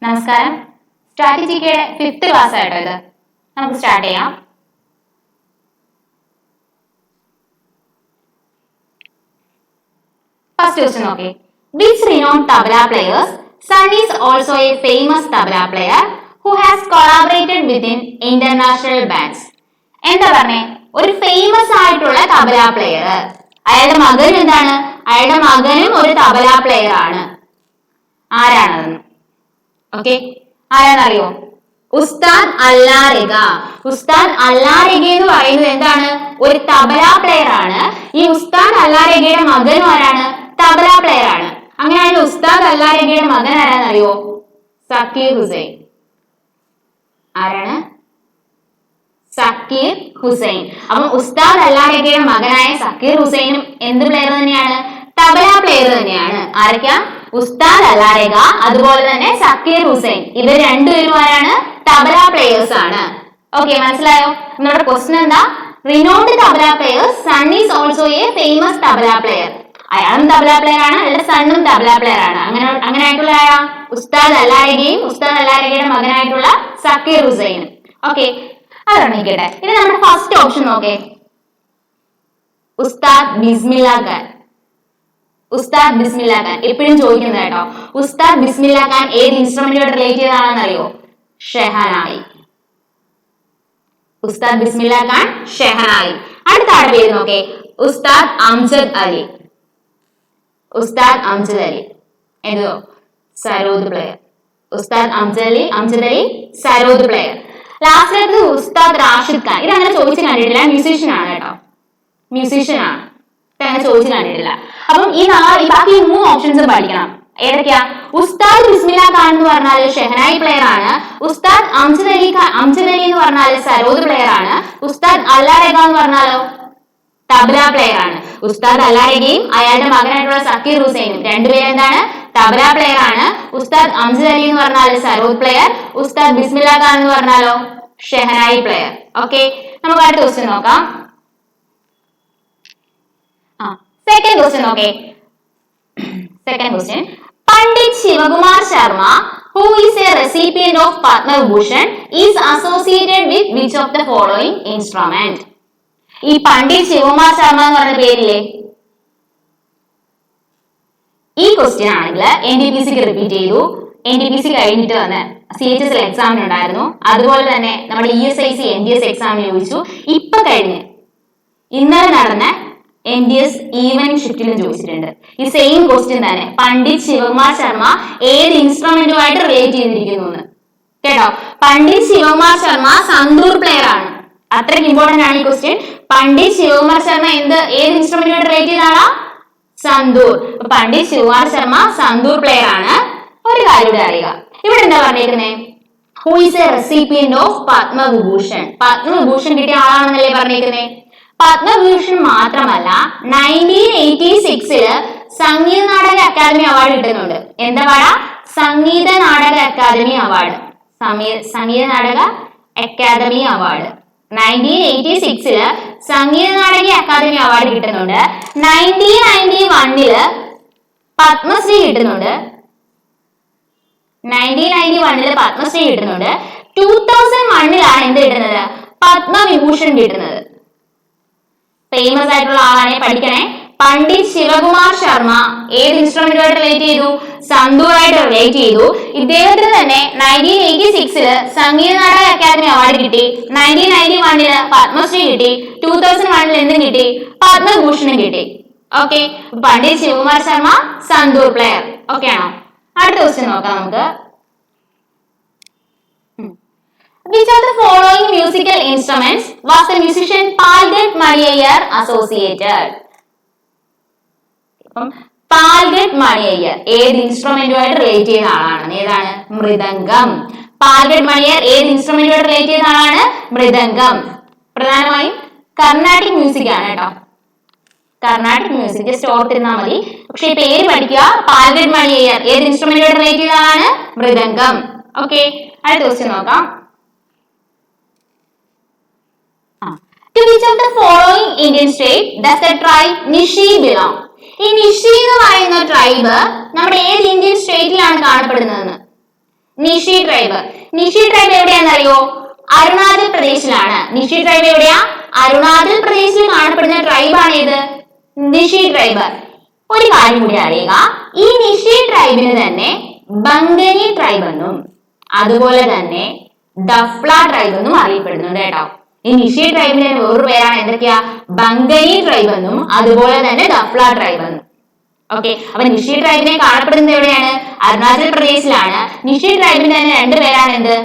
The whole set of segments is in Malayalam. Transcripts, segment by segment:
നമസ്കാരം. സ്ട്രാറ്റജിക്കയുടെ 5th ക്ലാസ് ആയിട്ടോ ഇത്. നമുക്ക് സ്റ്റാർട്ട് ചെയ്യാം. ഫസ്റ്റ് ക്വസ്റ്റ്യൻ നോക്കേ. Which renowned tabla players son is also a famous tabla player who has collaborated within international bands? എന്താ പറഞ്ഞേ? ഒരു ഫേമസ് ആയിട്ടുള്ള തബല പ്ലെയർ. അയാളുടെ മകൻ എന്താണ്? അയാളുടെ മകനും ഒരു തബല പ്ലെയർ ആണ്. ആരാണെന്ന് ഓക്കെ, ആരാന്നറിയോ? ഉസ്താദ് അല്ലാറിഗ. ഉസ്താദ് അല്ലാറിഗ എന്ന് പറയുന്നത് എന്താണ്? ഒരു തബല പ്ലെയർ ആണ്. ഈ ഉസ്താദ് അല്ലാറിഗയുടെ മകനും ആരാണ്? തബല പ്ലെയർ ആണ്. അങ്ങനെയാണെങ്കിൽ ഉസ്താദ് അല്ലാറിഗയുടെ മകൻ ആരാന്നറിയോ? സക്കീർ ഹുസൈൻ. ആരാണ്? സക്കീർ ഹുസൈൻ. അപ്പം ഉസ്താദ് അല്ലാറിഗയുടെ മകനായ സക്കീർ ഹുസൈനും എന്ത് പ്ലെയർ തന്നെയാണ്? തബല പ്ലെയർ തന്നെയാണ്. ആരൊക്കെയാ? ഉസ്താദ് അല്ലാറിഗ, അതുപോലെ തന്നെ സക്കീർ ഹുസൈൻ. ഇവർ രണ്ടുപേരും ആരാണ്? തബല പ്ലെയേഴ്സ് ആണ്. ഓക്കെ, മനസ്സിലായോ? നമ്മുടെ ക്വസ്റ്റ്യൻ എന്താ? Renowned tabla player's son is also a famous tabla player. അയാളും തബല പ്ലെയർ ആണ്, അയാളുടെ സണ്ണും തബല പ്ലെയർ ആണ്. അങ്ങനെ ആയിട്ടുള്ള ആരാ? ഉസ്താദ് അല്ലാറിഗയും ഉസ്താദ് അല്ലാറിഗയുടെ മകനായിട്ടുള്ള സക്കീർ ഹുസൈനും. ഓക്കെ, അതറിഞ്ഞിരിക്കട്ടെ. ഇനി നമ്മുടെ ഫസ്റ്റ് ഓപ്ഷൻ നോക്കേ. ഉസ്താദ് ബിസ്മില്ല ഖാൻ. ഉസ്താദ് ബിസ്മില്ല ഖാൻ എപ്പോഴും ചോദിക്കുന്നത് കേട്ടോ. ഉസ്താദ് ബിസ്മില്ല ഖാൻ ഏത് ഇൻസ്ട്രുമെന്റുമായിട്ട് റിലേറ്റ് ചെയ്തതാണെന്ന് അറിയോ? ഷെഹനായി. ഉസ്താദ് ബിസ്മില്ല ഖാൻ ഷെഹനായി. അടുത്ത ആളുടെ പേര് നോക്കേ. ഉസ്താദ് അംജദ് അലി. ഉസ്താദ് അംജദ് അലി എന്തോ സരോദ് പ്ലെയർ. ഉസ്താദ് അംജദ് അലി സരോദ് പ്ലെയർ. ലാസ്റ്റിലേക്ക് ഉസ്താദ് റാഷിദ് ഖാൻ. ഇത് അങ്ങനെ ചോദിച്ചു കണ്ടിട്ടില്ല, മ്യൂസീഷ്യൻ ആണ് കേട്ടോ, മ്യൂസീഷ്യൻ ആണ്. അങ്ങനെ ചോദിച്ചു കണ്ടിട്ടില്ല. അപ്പം ഈ ബാക്കി 3 ഓപ്ഷൻസ് പഠിക്കണം. ഏതൊക്കെയാ? ഉസ്താദ് ബിസ്മില്ല ഖാൻ എന്ന് പറഞ്ഞാൽ ഷെഹനായി പ്ലെയർ ആണ്. ഉസ്താദ് അംജദ് അലി എന്ന് പറഞ്ഞാൽ സരോദ് പ്ലെയർ ആണ്. ഉസ്താദ് അല്ലാറിഗ എന്ന് പറഞ്ഞാലോ തബല പ്ലെയർ ആണ്. ഉസ്താദ് അല്ലാറിഗയും അയാളുടെ മകനായിട്ടുള്ള സക്കീർ ഹുസൈനും രണ്ടുപേരും എന്താണ്? തബല പ്ലെയർ ആണ്. ഉസ്താദ് അംജദ് അലി എന്ന് പറഞ്ഞാൽ സരോദ് പ്ലെയർ. ഉസ്താദ് ബിസ്മില്ല ഖാൻ എന്ന് പറഞ്ഞാലോ ഷെഹനായി പ്ലെയർ. ഓക്കെ, നമുക്ക് അടുത്ത ക്വസ്റ്റ്യൻ നോക്കാം. സെക്കൻഡ് ക്വസ്റ്റ്യൻ നോക്കേ. Second question. Pandit Shivkumar Sharma who is a recipient of Padma Bhushan is associated with which of the following instrument? ഈ പണ്ഡിറ്റ് ശിവകുമാർ ശർമ്മ എന്ന് പറഞ്ഞ പേരില്ലേ? ഈ ക്വസ്റ്റ്യൻ ആണെങ്കിൽ NTPC റിപ്പീറ്റ് ചെയ്തു. NTPC കഴിഞ്ഞിട്ട് വന്ന് CHSL എക്സാമിന് ഉണ്ടായിരുന്നു. അതുപോലെ തന്നെ നമ്മുടെ ESIC NDS എക്സാമിന് ചോദിച്ചു. ഇപ്പൊ കഴിഞ്ഞ് ഇന്നലെ നടന്ന NDS ഈവനിങ് ഷിഫ്റ്റിലും ചോദിച്ചിട്ടുണ്ട്. ഈ സെയിം ക്വസ്റ്റ്യൻ തന്നെ. പണ്ഡിറ്റ് ശിവകുമാർ ശർമ്മ ഏത് ഇൻസ്ട്രുമെന്റുമായിട്ട് റിലേറ്റ് ചെയ്തിരിക്കുന്നു കേട്ടോ. പണ്ഡിറ്റ് ശിവകുമാർ ശർമ്മ സന്തൂർ പ്ലെയർ ആണ്. അത്രയ്ക്ക് ഇമ്പോർട്ടന്റ് ആണ് ഈ ക്വസ്റ്റ്യൻ. പണ്ഡിറ്റ് ശിവകുമാർ ശർമ്മ ഏത് ഇൻസ്ട്രുമെന്റുമായിട്ട് റിലേറ്റ് ചെയ്താണ്? സന്തൂർ. പണ്ഡിറ്റ് ശിവകുമാർ ശർമ്മ സന്തൂർ പ്ലെയർ ആണ്. ഒരു കാര്യം കൂടെ അറിയുക. ഇവിടെ എന്താ പറഞ്ഞേക്കുന്നത്? Who is A recipient of Padma Vibhushan. Padma Vibhushan കിട്ടിയ ആളാണെന്നല്ലേ പറഞ്ഞേക്കുന്നേ. പത്മഭൂഷൺ മാത്രമല്ല 1986 സംഗീത നാടക അക്കാദമി അവാർഡ് കിട്ടുന്നുണ്ട്. എന്താ പാടാ? Sangeetha Nataka academy award. Sangeetha Nataka academy award 1986 Sangeetha Nataka academy award കിട്ടുന്നുണ്ട്. 1991 പത്മശ്രീ കിട്ടുന്നുണ്ട്. 1991 പത്മശ്രീ കിട്ടുന്നുണ്ട്. 2001 എന്ത് കിട്ടുന്നത്? പത്മവിഭൂഷൺ കിട്ടുന്നത്. ഫേമസ് ആയിട്ടുള്ള ആളാണ്, പഠിക്കണേ. പണ്ഡിറ്റ് ശിവകുമാർ ശർമ്മ ഏത് ഇൻസ്ട്രുമെന്റുമായിട്ട് റിലേറ്റ് ചെയ്തു? സന്തൂറായിട്ട് റിലേറ്റ് ചെയ്തു. ഇദ്ദേഹത്തിന് തന്നെ 1986 സംഗീത നാടക അക്കാദമി അവാർഡ് കിട്ടി. 1991 പത്മശ്രീ കിട്ടി. 2001 എന്തും കിട്ടി? പത്മഭൂഷണും കിട്ടി. Okay, Pandit Shivkumar Sharma santoor player. Okay ആണോ? അടുത്ത ക്വസ്റ്റ്യൻ നോക്കാം നമുക്ക്. Which of the following musical instruments was the musician Palghat Maniyar associated? Palghat Maniyar ഏത് ഇൻസ്ട്രുമെന്റുമായിട്ട് റിലേറ്റ് ചെയ്ത ആളാണ്? ഏതാണ്? മൃദംഗം. Palghat Maniyar ഏത് ഇൻസ്ട്രുമെന്റുമായിട്ട് റിലേറ്റ് ചെയ്ത ആളാണ്? മൃദംഗം. പ്രധാനമായും കർണാട്ടിക് മ്യൂസിക് ആണ് കേട്ടോ. കർണാട്ടിക് മ്യൂസിക് ജസ്റ്റ് ഓർത്തിരുന്നാൽ മതി. പക്ഷെ ഈ പേര് പഠിക്കുക. Palghat Maniyar ഏത് ഇൻസ്ട്രുമെന്റുമായിട്ട് റിലേറ്റ് ചെയ്ത ആളാണ്? മൃദംഗം. ഓക്കെ, അടുത്ത ക്വസ്റ്റ്യൻ നോക്കാം. To which of the following Indian state does the tribe Nishi belong? ഈ നിഷി എന്ന് പറയുന്ന ട്രൈബ് നമ്മുടെ ഏത് ഇന്ത്യൻ സ്റ്റേറ്റിലാണ് കാണപ്പെടുന്നതെന്ന്? നിഷി ട്രൈബ്. നിഷി ട്രൈബ് എവിടെയാണെന്നറിയോ? അരുണാചൽ പ്രദേശിലാണ്. നിഷി ട്രൈബ് എവിടെയാ? അരുണാചൽ പ്രദേശിൽ കാണപ്പെടുന്ന ട്രൈബാണ് ഏത്? നിഷി ട്രൈബ്. ഒരു കാര്യം കൂടി അറിയുക, ഈ നിഷി ട്രൈബിന് തന്നെ ബംഗനി ട്രൈബ് എന്നും അതുപോലെ തന്നെ ഡഫ്ല ട്രൈബ് എന്നും അറിയപ്പെടുന്നുണ്ട് കേട്ടോ. ഈ നിഷി ട്രൈബിന്റെ വേറൊരു പേരാണ് എന്തൊക്കെയാ? ബംഗനി ട്രൈബ് എന്നും അതുപോലെ തന്നെ ഡഫ്ല ട്രൈബ് എന്നും. ഓക്കെ, അപ്പൊ നിഷി ട്രൈബിനെ കാണപ്പെടുന്നത് എവിടെയാണ്? അരുണാചൽ പ്രദേശിലാണ്. നിഷി ട്രൈബിന് തന്നെ രണ്ട് പേരാണ് എന്ത്?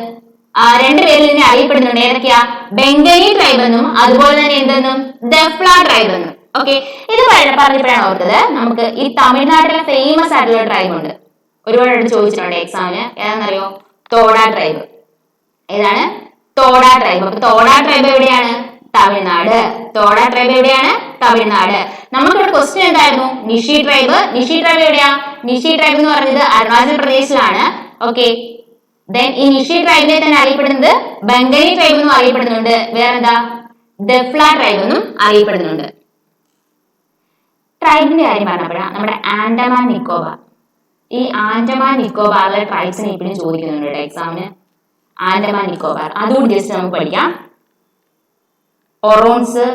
രണ്ട് പേരിൽ ഇതിനെ അറിയപ്പെടുന്നുണ്ട്. ഏതൊക്കെയാ? ബംഗനി ട്രൈബ് എന്നും അതുപോലെ തന്നെ എന്തെന്നും? ഡഫ്ല ട്രൈബ് എന്നും. ഓക്കെ, ഇത് പറഞ്ഞപ്പോഴാണ് ഓർത്തത് നമുക്ക് ഈ തമിഴ്നാട്ടിലെ ഫേമസ് ആയിട്ടുള്ള ട്രൈബ് ഉണ്ട്, ഒരുപാട് ചോദിച്ചിട്ടുണ്ട് എക്സാമിന്. ഏതാണെന്നറിയോ? തോഡ ട്രൈബ്. ഏതാണ്? തോഡ ട്രൈബ്. അപ്പൊ തോഡ ട്രൈബ് എവിടെയാണ്? തമിഴ്നാട്. തോഡ ട്രൈബ് എവിടെയാണ്? തമിഴ്നാട്. നമുക്കിവിടെ ക്വസ്റ്റ്യൻ എന്തായിരുന്നു? നിഷി ട്രൈബ്. നിഷി ട്രൈബ് എവിടെയാ? നിഷി ട്രൈബ് എന്ന് പറഞ്ഞത് അരുണാചൽ പ്രദേശിലാണ്. ഓക്കെ, ദെൻ ഈ നിഷി ട്രൈബിനെ തന്നെ അറിയപ്പെടുന്നത് ബംഗാളി ട്രൈബ് എന്നും അറിയപ്പെടുന്നുണ്ട്. വേറെന്താ? ഡഫ്ല ട്രൈബ് എന്നും അറിയപ്പെടുന്നുണ്ട്. ട്രൈബിന്റെ കാര്യം പറഞ്ഞപ്പോഴാണ് നമ്മുടെ ആൻഡമാൻ നിക്കോബാർ. ഈ ആൻഡമാൻ നിക്കോബാറിലെ ട്രൈബ്സിനെ ഇപ്പോഴും ചോദിക്കുന്നുണ്ട് എക്സാമിന്. ആൻഡമാൻ നിക്കോബാർ അതുകൂടി ജസ്റ്റ് നമുക്ക് പഠിക്കാം. ഒറോൺസ്,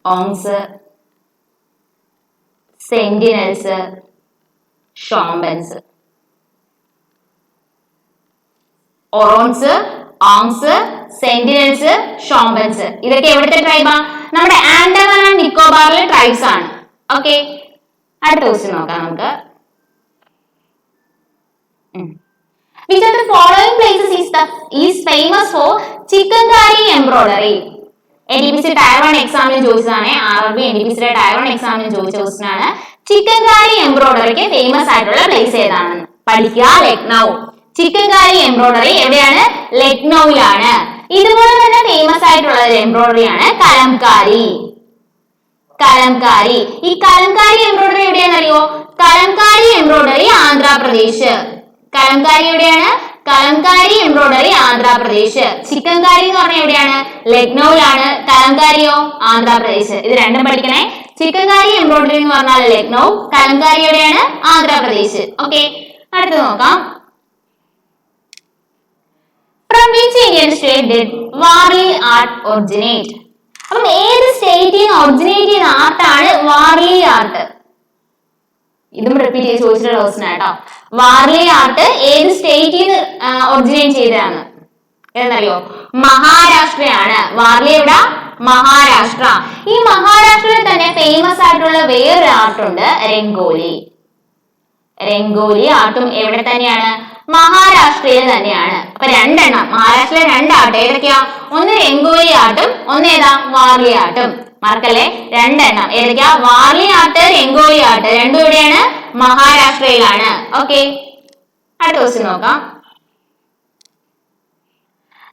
ഓങ്സ്, സെന്റിനൽസ്, ഷോംബൻസ്. ഒറോൺസ്, ഓങ്സ്, സെന്റിനൽസ്, ഷോംബൻസ് ഇതൊക്കെ എവിടുത്തെ ട്രൈബാ? നമ്മുടെ ആൻഡമാൻ ആൻഡ് നിക്കോബാറിലെ ട്രൈബ്സ് ആണ്. ഓക്കെ, അടുത്ത ക്വസ്റ്റ്യൻ നോക്കാം നമുക്ക്. Which of the following places is famous for chickengari embroidery? NDPC Tier 1 എക്സാമിന് ചോദിച്ചതാണ്. RRB NDPC Tier 1 എക്സാമിന് ചോദിച്ച ക്വസ്റ്റ്യൻ ആണ്. ചിക്കൻകാരി എംബ്രോയിഡറിക്ക് ഫേമസ് ആയിട്ടുള്ള പ്ലേസ് ഏതാണെന്ന് പഠിക്കുക. ലക്നൗ. ചിക്കൻകാരി എംബ്രോയിഡറി എവിടെയാണ്? ലക്നൌവിലാണ്. ഇതുപോലെ തന്നെ ഫേമസ് ആയിട്ടുള്ള ഒരു എംബ്രോയിഡറി ആണ് കലംകാരി. കലംകാരി. ഈ കലംകാരി എംബ്രോയിഡറി എവിടെയാണെന്നറിയോ? കലംകാരി എംബ്രോയിഡറി ആന്ധ്രാപ്രദേശ്. കലംകാരി എവിടെയാണ്? കലംകാരി എംബ്രോയിഡറി ആന്ധ്രാപ്രദേശ്. ചിക്കൻകാരി എന്ന് പറഞ്ഞാൽ എവിടെയാണ്? ലക്നൌവിലാണ്. കലംകാരിയോ? ആന്ധ്രാപ്രദേശ്. ഇത് രണ്ടും പഠിക്കണേ. ചിക്കൻകാരി എംബ്രോയിഡറി എന്ന് പറഞ്ഞാൽ ലക്നൗ, കലംകാരി എവിടെയാണ്? ആന്ധ്രാപ്രദേശ്. ഓക്കെ, അടുത്ത് നോക്കാം. From which Indian state did Warli art originate? അപ്പം ഏത് സ്റ്റേറ്റിൽ നിന്ന് ഒറിജിനേറ്റ് ചെയ്യുന്ന ആർട്ടാണ് വാർലി ആർട്ട്? ഇതും റിപ്പീറ്റ് ചെയ്ത് ചോദിച്ചിട്ടുള്ള ക്വസ്റ്റ്യൻ ആട്ടോ. വാർലി ആർട്ട് ഏത് സ്റ്റേറ്റിൽ നിന്ന് ഒറിജിനേറ്റ് ചെയ്തതാണ് എന്നറിയോ? മഹാരാഷ്ട്രയാണ്. വാർലി എവിടെ? മഹാരാഷ്ട്ര. ഈ മഹാരാഷ്ട്രയിൽ തന്നെ ഫേമസ് ആയിട്ടുള്ള വേറൊരു ആർട്ടുണ്ട്, രംഗോലി. രംഗോലി ആർട്ടും എവിടെ തന്നെയാണ്? മഹാരാഷ്ട്രയിൽ തന്നെയാണ്. അപ്പൊ രണ്ടെണ്ണം, മഹാരാഷ്ട്രയിലെ രണ്ടാർട്ട് ഏതൊക്കെയാ? ഒന്ന് രംഗോലി ആർട്ടും ഒന്ന് ഏതാ? വാർലി ആർട്ടും. മറക്കല്ലേ, രണ്ടെണ്ണം ഏതൊക്കെയാ? വാർലി ആർട്ട്, രംഗോലി ആർട്ട് രണ്ടും എവിടെയാണ്? മഹാരാഷ്ട്രയിലാണ്. ഓക്കെ, അടുത്ത ക്വസ്റ്റ്യൻ നോക്കാം.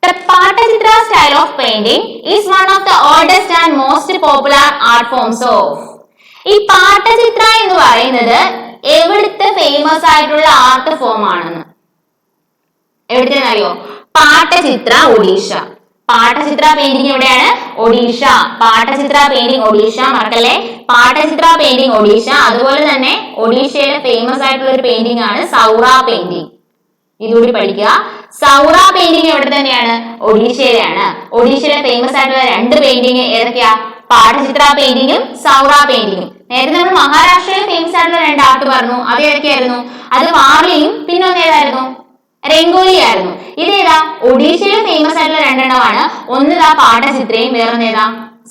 The Pattachitra style of painting is one of the oldest and most popular art forms of. ഈ പാട്ടചിത്ര എന്ന് പറയുന്നത് എവിടുത്തെ ഫേമസ് ആയിട്ടുള്ള ആർട്ട് ഫോം ആണെന്ന്? എവിടുത്തെ അറിയോ? പാട്ടചിത്ര ഒഡീഷ. പാട്ടചിത്ര പെയിന്റിംഗ് എവിടെയാണ്? ഒഡീഷ. പാട്ടചിത്ര പെയിന്റിംഗ് ഒഡീഷ. മറക്കല്ലേ, പാട്ടചിത്ര പെയിന്റിംഗ് ഒഡീഷ. അതുപോലെ തന്നെ ഒഡീഷയിലെ ഫേമസ് ആയിട്ടുള്ള ഒരു പെയിന്റിംഗ് ആണ് സൗറ പെയിന്റിംഗ്. ഇതുകൂടി പഠിക്കുക. സൗറ പെയിന്റിംഗ് എവിടെ തന്നെയാണ്? ഒഡീഷയിലാണ്. ഒഡീഷയിലെ ഫേമസ് ആയിട്ടുള്ള രണ്ട് പെയിന്റിംഗ് ഏതൊക്കെയാ? പാട്ടചിത്ര പെയിന്റിംഗും സൗറ പെയിന്റിംഗും. നേരത്തെ നമ്മൾ മഹാരാഷ്ട്രയിൽ ഫേമസ് ആയിട്ടുള്ള രണ്ട് ആർട്ട് പറഞ്ഞു, അത് ഏതൊക്കെയായിരുന്നു? അത് വാർലിയും പിന്നെ ഒന്ന് ഏതായിരുന്നു? രംഗോലി ആയിരുന്നു. ഇതേതാ? ഒഡീഷയിൽ ഫേമസ് ആയിട്ടുള്ള രണ്ടെണ്ണമാണ്. ഒന്ന് ഇതാ പാട്ടചിത്രയും വേറൊന്ന് ഏതാ?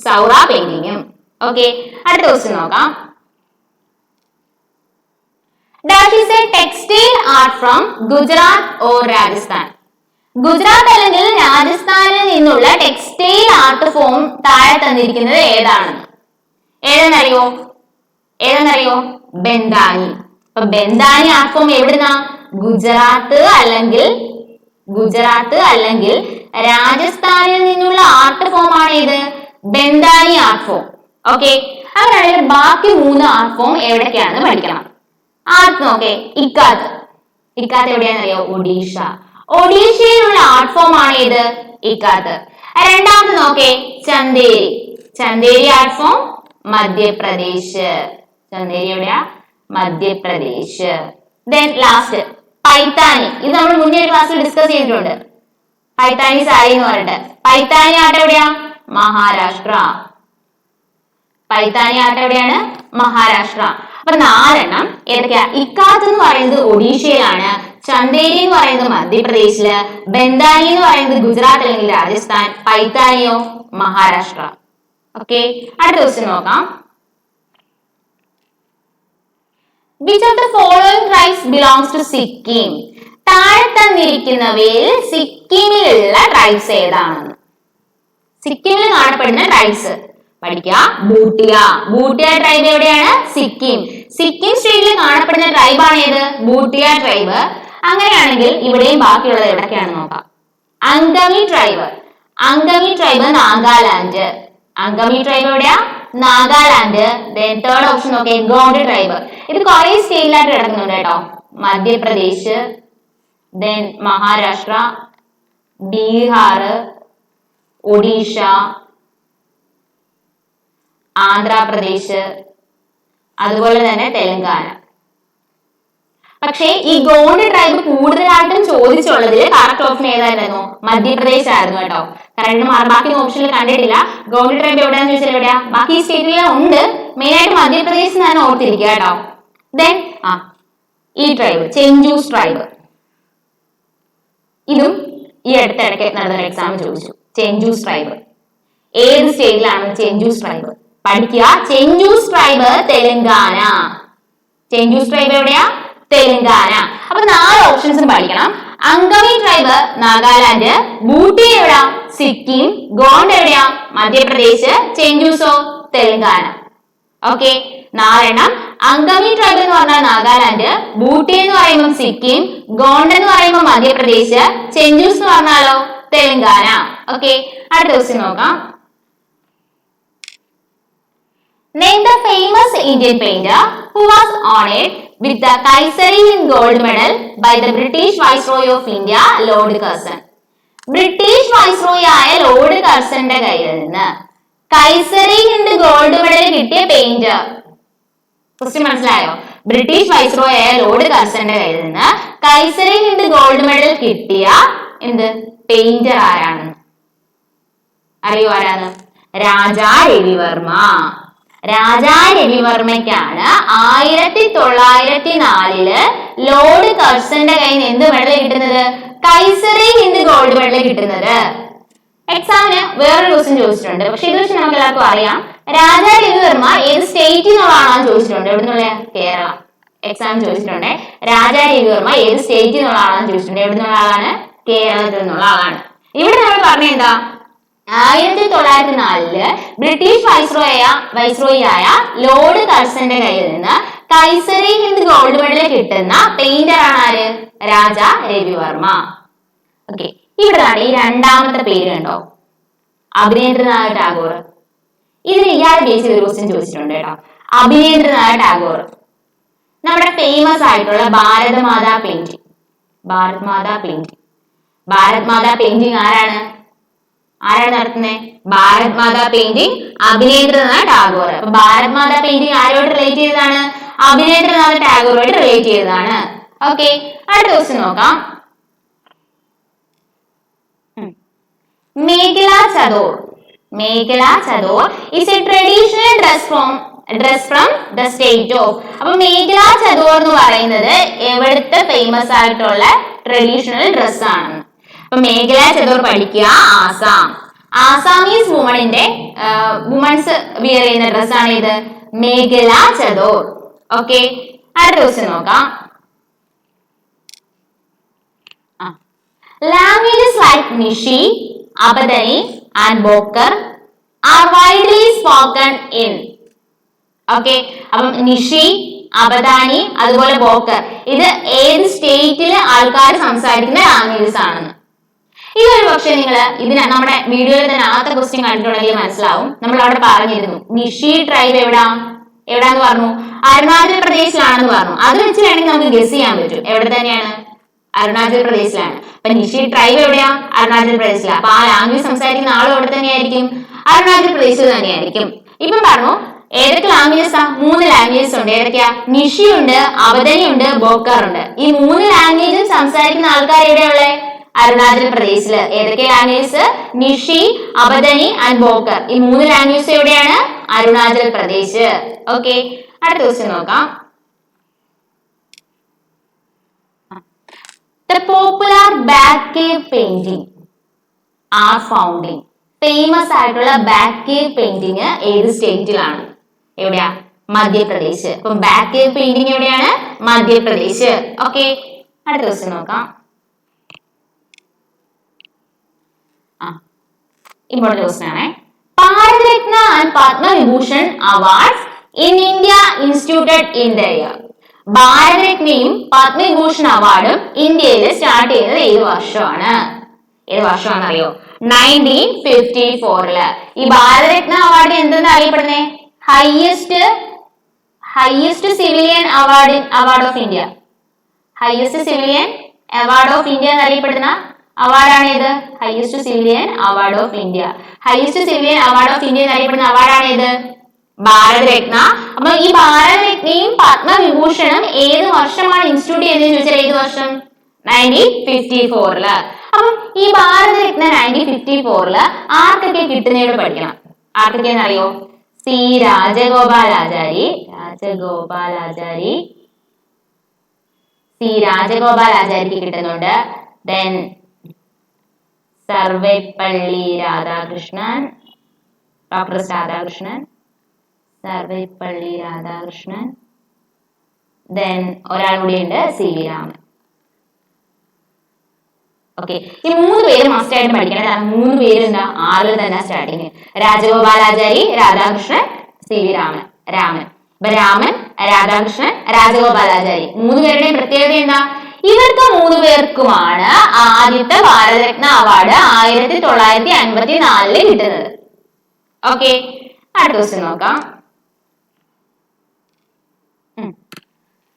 സൗറ പെയിന്റിങ്ങും. ഓക്കെ, അടുത്ത ക്വസ്റ്റ്യൻ നോക്കാം. That is a textile art from Gujarat or Rajasthan. Gujarat അല്ലെങ്കിൽ രാജസ്ഥാനിൽ നിന്നുള്ള ടെക്സ്റ്റൈൽ ആർട്ട് ഫോം താഴെ തന്നിരിക്കുന്നത് ഏതാണെന്ന്? ഏതെന്നറിയോ? ഏതെന്നറിയോ? ബന്ധാനി. അപ്പൊ ബന്ധാനി ആർട്ട് ഫോം എവിടുന്നാ? ഗുജറാത്ത് അല്ലെങ്കിൽ രാജസ്ഥാനിൽ നിന്നുള്ള ആർട്ട് ഫോം ആണ് ഇത് ബന്ധാനി ആർട്ട് ഫോം. ഓക്കെ, അങ്ങനെയാണെങ്കിൽ ബാക്കി മൂന്ന് ആർട്ട് ഫോം എവിടേക്കാണെന്ന് പഠിക്കണം. ആർട്ട് നോക്കേ, ഇക്കാത്ത്. ഇക്കാത്ത് എവിടെയാണെന്നറിയോ? ഒഡീഷ. ഒഡീഷയിലുള്ള ആർട്ട് ഫോം ആണ് ഇത് ഇക്കാത്ത്. രണ്ടാമത് നോക്കേ, ചന്ദേരി. Chanderi art form Madhya Pradesh. ചന്ദേരി എവിടെയാ? മധ്യപ്രദേശ്. ദെൻ ലാസ്റ്റ് പൈത്താനി, ഇത് നമ്മൾ മുന്നേ ക്ലാസ്സിൽ ഡിസ്കസ് ചെയ്തിട്ടുണ്ട്. പൈത്താനി സാരി എന്ന് പറഞ്ഞിട്ട്. പൈത്താനി ആട്ട എവിടെയാ? മഹാരാഷ്ട്ര. പൈത്താനി ആട്ട എവിടെയാണ്? മഹാരാഷ്ട്ര. അപ്പൊ 4 ഏതൊക്കെയാ? ഇക്കാത്ത് എന്ന് പറയുന്നത് ഒഡീഷയിലാണ്, ചന്ദേരി എന്ന് പറയുന്നത് മധ്യപ്രദേശില്, ബന്ദാനി എന്ന് പറയുന്നത് ഗുജറാത്ത് അല്ലെങ്കിൽ രാജസ്ഥാൻ, പൈത്താനിയോ മഹാരാഷ്ട്ര. ഓക്കെ, അടുത്ത ക്വസ്റ്റ്യൻ നോക്കാം. Which of the following tribes belongs to Sikkim? താഴെ തന്നിരിക്കുന്നവയിൽ സിക്കിമിലുള്ള ട്രൈബ്സ് ഏതാണെന്ന്. സിക്കിമിൽ കാണപ്പെടുന്ന ട്രൈബ്സ് പഠിക്കുക. ബൂട്ടിയ. ബൂട്ടിയ ട്രൈബ് എവിടെയാണ്? സിക്കിം. സിക്കിം സ്റ്റേറ്റിൽ കാണപ്പെടുന്ന ട്രൈബാണ് ഏത്? ബൂട്ടിയ ട്രൈബ്. അങ്ങനെയാണെങ്കിൽ ഇവിടെയും ബാക്കിയുള്ളത് എവിടൊക്കെയാണെന്ന് നോക്കാം. അങ്കമി ട്രൈബ്. അങ്കമി ട്രൈബ് നാഗാലാൻഡ്. അങ്കമി ട്രൈബ് എവിടെയാ? നാഗാലാൻഡ്. തേർഡ് ഓപ്ഷൻ നോക്കേ, ഗോണ്ട് ട്രൈബ്. ഇത് കുറെ സ്റ്റേറ്റിലായിട്ട് കിടക്കുന്നുണ്ട് കേട്ടോ. മധ്യപ്രദേശ്, ദെൻ മഹാരാഷ്ട്ര, ബീഹാർ, ഒഡീഷ, ആന്ധ്രാപ്രദേശ്, അതുപോലെ തന്നെ തെലങ്കാന. പക്ഷേ ഈ ഗോണ്ട് ട്രൈബ് കൂടുതലായിട്ടും ചോദിച്ചുള്ളതിൽ കറക്റ്റ് ഓപ്ഷൻ ഏതായിരുന്നു? മധ്യപ്രദേശ് ആയിരുന്നു കേട്ടോ. കാരണം ബാക്കി ഓപ്ഷനിൽ കണ്ടിട്ടില്ല. ഗോണ്ട് ട്രൈബ് എവിടെയാന്ന് ചോദിച്ചാൽ എവിടെയാ? ബാക്കി സ്റ്റേറ്റിലും ഉണ്ട്, മെയിൻ ആയിട്ട് മധ്യപ്രദേശ് എന്നാണ് ഓർത്തിരിക്കുക കേട്ടോ. ദെൻ ഈ ട്രൈബ് ചെഞ്ചൂസ് ട്രൈബ്, ഇതും ഈ അടുത്തിടയ്ക്ക് നടന്ന എക്സാം ചോദിച്ചു. ചെഞ്ചൂസ് ട്രൈബ് ഏത് സ്റ്റേറ്റിലാണ്? ചെഞ്ചൂസ് ട്രൈബ് പഠിക്കുക. ചെഞ്ചൂസ് ട്രൈബ് തെലങ്കാന. ചെഞ്ചൂസ് ട്രൈബ് എവിടെയാ? തെലങ്കാന. അപ്പൊ 4 ഓപ്ഷൻസും പഠിക്കണം. അങ്കമി ട്രൈബ് നാഗാലാൻഡ്, ബൂട്ടി എവിടെയാ? സിക്കിം, ഗോണ്ട് എവിടെയാ? മധ്യപ്രദേശ്, ചെഞ്ചൂസോ തെലങ്കാന. ഓക്കെ, 4. അങ്കമി ട്രൈബ് എന്ന് പറഞ്ഞാൽ നാഗാലാൻഡ്, ബൂട്ടി എന്ന് പറയുമ്പോൾ സിക്കിം, ഗോണ്ട് എന്ന് പറയുമ്പോൾ മധ്യപ്രദേശ്, ചെഞ്ചൂസ് എന്ന് പറഞ്ഞാലോ തെലങ്കാന. ഓക്കെ, അടുത്ത ക്വസ്റ്റ്യൻ നോക്കാം. Name the famous Indian painter who was honored with the Kaisari Gold Medal by the British Viceroy of India, Lord Curzon. British viceroy ആയ ലോർഡ് കർസന്റെ കയ്യിൽ നിന്ന് കൈസറി ഹിന്ദ് ഗോൾഡ് മെഡൽ കിട്ടിയ പെയിന്റർ. ക്വസ്റ്റ്യൻ മനസ്സിലായോ? ബ്രിട്ടീഷ് വൈസ്രോയി ആയ ലോർഡ് കർസന്റെ കയ്യിൽ നിന്ന് കൈസറി ഹിന്ദ് ഗോൾഡ് മെഡൽ കിട്ടിയ പെയിന്റർ ആരാണ്? അറിയോ ആരാണ്? രാജാ രവിവർമ്മ. രാജാ രവിവർമ്മയ്ക്കാണ് 1904 ലോർഡ് കർസന്റെ കയ്യിൽ നിന്ന് എന്ത് മെഡൽ കിട്ടുന്നത്? കൈസറി ഹിന്ദ് ഗോൾഡ് മെഡൽ കിട്ടുന്നത്. എക്സാമിന് വേറൊരു ക്വസ്റ്റ്യൻ ചോദിച്ചിട്ടുണ്ട്, പക്ഷെ ഇത് വെച്ച് നമുക്ക് എല്ലാവർക്കും അറിയാം. രാജാ രവിവർമ്മ ഏത് സ്റ്റേറ്റിൽ നിന്നുള്ളതാണെന്ന് ചോദിച്ചിട്ടുണ്ട്. എവിടെ നിന്നുള്ള? കേരള. എക്സാം ചോദിച്ചിട്ടുണ്ട്. രാജാ രവിവർമ്മ ഏത് സ്റ്റേറ്റിൽ നിന്നുള്ളതാണെന്ന് ചോദിച്ചിട്ടുണ്ട്. എവിടെ നിന്നുള്ള ആളാണ്? കേരളത്തിൽ നിന്നുള്ള ആളാണ്. ഇവിടെ നമ്മൾ പറഞ്ഞ എന്താ? 1904 ബ്രിട്ടീഷ് വൈസ്രോയി ആയ ലോർഡ് കർസന്റെ കയ്യിൽ നിന്ന് കൈസറി ഹിന്ദ് ഗോൾഡ് മെഡൽ കിട്ടുന്ന പെയിന്റർ ആണ് ആര്? രാജാ രവിവർമ്മ. ഓക്കെ, ഇവിടെയാണ് ഈ രണ്ടാമത്തെ പേര് കണ്ടോ, അഭിനേന്ദ്രനാഥ് ടാഗോർ. ഇതിന് ഇയാളെ ബേസ് ചെയ്ത് ക്വസ്റ്റ്യൻ ചോദിച്ചിട്ടുണ്ട് കേട്ടോ. അഭിനേന്ദ്രനാഥ് ടാഗോർ നമ്മുടെ ഫേമസ് ആയിട്ടുള്ള ഭാരത് മാതാ പെയിന്റിംഗ്. ഭാരത് മാതാ പെയിന്റിംഗ് ആരാണ് നടത്തുന്നത്? ഭാരത് മാതാ പെയിന്റിംഗ് അഭിനേന്ദ്രനാഥ് ടാഗോർ. അപ്പൊ ഭാരത് മാതാ പെയിന്റിംഗ് ആരോട് റിലേറ്റ് ചെയ്തതാണ്? അഭിനേന്ദ്രനാഥ് ടാഗോറുമായിട്ട് റിലേറ്റ് ചെയ്തതാണ്. ഓക്കെ, അടുത്ത ക്വസ്റ്റ്യൻ നോക്കാം. Mekhela chador. Mekhela chador is a traditional dress from the state of. അപ്പൊ മേഖല ചദോർ എന്ന് പറയുന്നത് എവിടുത്തെ ഫേമസ് ആയിട്ടുള്ള ട്രഡീഷണൽ ഡ്രസ് ആണ്? അപ്പൊ മേഖല ചദോർ പഠിക്കുക. ആസാമീസ് വുമൺസ് വിയർ ചെയ്യുന്ന ഡ്രസ് ആണ് ഇത് മേഖല ചദോർ. ഓക്കെ, അടുത്ത ക്വസ്റ്റ്യൻ നോക്കാം. Languages like Nishi, Abadani and Bokar are widely spoken in. Okay, അപ്പം നിഷി, അബദാനി, അതുപോലെ ബോക്കർ, ഇത് ഏത് സ്റ്റേറ്റിലെ ആൾക്കാർ സംസാരിക്കുന്ന ലാംഗ്വേജസ് ആണെന്ന്. ഇതൊരു പക്ഷെ നിങ്ങൾ നമ്മുടെ വീഡിയോയിൽ തന്നെ ആദ്യത്തെ ക്വസ്റ്റ്യൻ കണ്ടിട്ടുണ്ടെങ്കിൽ മനസ്സിലാവും. നമ്മൾ അവിടെ പറഞ്ഞിരുന്നു നിഷി ട്രൈബ് എവിടാന്ന് പറഞ്ഞു? അരുണാചൽ പ്രദേശിലാണെന്ന് പറഞ്ഞു. അത് വെച്ച് വേണമെങ്കിൽ നമുക്ക് ഗസ് ചെയ്യാൻ പറ്റും എവിടെ തന്നെയാണ്? അരുണാചൽ പ്രദേശിലാണ്. അപ്പൊ നിഷി ട്രൈബ് എവിടെയാ? അരുണാചൽ പ്രദേശിലാണ്. അപ്പൊ ആ ലാംഗ്വേജ് സംസാരിക്കുന്ന ആളും അവിടെ തന്നെയായിരിക്കും, അരുണാചൽ പ്രദേശിൽ തന്നെയായിരിക്കും. ഇപ്പം പറഞ്ഞു ഏതൊക്കെ ലാംഗ്വേജസ് ആ? 3 ലാംഗ്വേജസ് ഉണ്ട്. ഏതൊക്കെയാ? നിഷി ഉണ്ട്, അവധനി ഉണ്ട്, ബോക്കാർ ഉണ്ട്. ഈ 3 ലാംഗ്വേജും സംസാരിക്കുന്ന ആൾക്കാർ എവിടെയുള്ള? അരുണാചൽ പ്രദേശില്. ഏതൊക്കെ ലാംഗ്വേജസ്? നിഷി, അവധനി ആൻഡ് ബോക്കർ. ഈ 3 ലാംഗ്വേജസ് എവിടെയാണ്? അരുണാചൽ പ്രദേശ്. ഓക്കെ, അടുത്ത ക്വസ്റ്റ്യൻ നോക്കാം. The popular back cave painting are found in. Famous ആയിട്ടുള്ള ബാക്ക് കേവ് പെയിന്റിങ് ഏത് സ്റ്റേറ്റിലാണ്? എവിടെയാ? മധ്യപ്രദേശ്. അപ്പം ബാക്ക് കേവ് പെയിന്റിങ് എവിടെയാണ്? മധ്യപ്രദേശ്. ഓക്കെ, അടുത്ത ക്വസ്റ്റ്യൻ നോക്കാം. ഇമ്പോർട്ടന്റ് ക്വസ്റ്റ്യൻ ആണ്. Bharat Ratna and Padma Vibhushan awards in India instituted in the year. ഭാരതരത്നയും Padma Vibhushan അവാർഡും ഇന്ത്യയിൽ സ്റ്റാർട്ട് ചെയ്തത് ഏത് വർഷമാണ്? ഏത് വർഷമാണെന്ന് അറിയോ? 1954. ഈ ഭാരതരത്ന അവാർഡ് എന്തെന്ന് അറിയപ്പെടുന്നേ? Highest civilian award of India. Highest civilian award of India എന്നറിയപ്പെടുന്ന അവാർഡാണ് ഏത്? Highest civilian award of India. Highest civilian award of India എന്നറിയപ്പെടുന്ന അവാർഡാണ് ഏത്? ഭാരതരത്ന. അപ്പൊ ഈ ഭാരതരത്നയും പത്മവിഭൂഷണും ഏത് വർഷമാണ് ഇൻസ്റ്റിറ്റ്യൂട്ട് ചെയ്തതെന്ന് ചോദിച്ചാൽ ഏത് വർഷം? 1954. അപ്പം ഈ ഭാരതരത്ന 1954 ആർക്കൊക്കെ കിട്ടുന്നതിനോട് പഠിക്കണം. ആർക്കൊക്കെയെന്ന് അറിയോ? സി രാജഗോപാലാചാരി. സി രാജഗോപാലാചാരിക്ക് കിട്ടുന്നുണ്ട്. Then Sarvepalli Radhakrishnan, doctor Radhakrishnan, Sarvepalli Radhakrishnan. Then ഒരാൾ കൂടിയുണ്ട്, സി വി രാമൻ. ഓക്കെ, ഈ 3 പേര് മസ്റ്റ് ആയിട്ട് പഠിക്കണം. 3 പേര് എന്താ? ആറിൽ തന്നെ starting. Rajagopalachari, Radhakrishnan, C V Raman. ഇപ്പൊ രാമൻ, രാധാകൃഷ്ണൻ, രാജഗോപാലാചാരി 3 പേരുടെയും പ്രത്യേകത എന്താ? ഇവർക്ക് 3 പേർക്കുമാണ് ആദ്യത്തെ ഭാരതരത്ന അവാർഡ് 1954 കിട്ടുന്നത്. ഓക്കെ, അടുത്ത ക്വസ്റ്റ്യൻ നോക്കാം.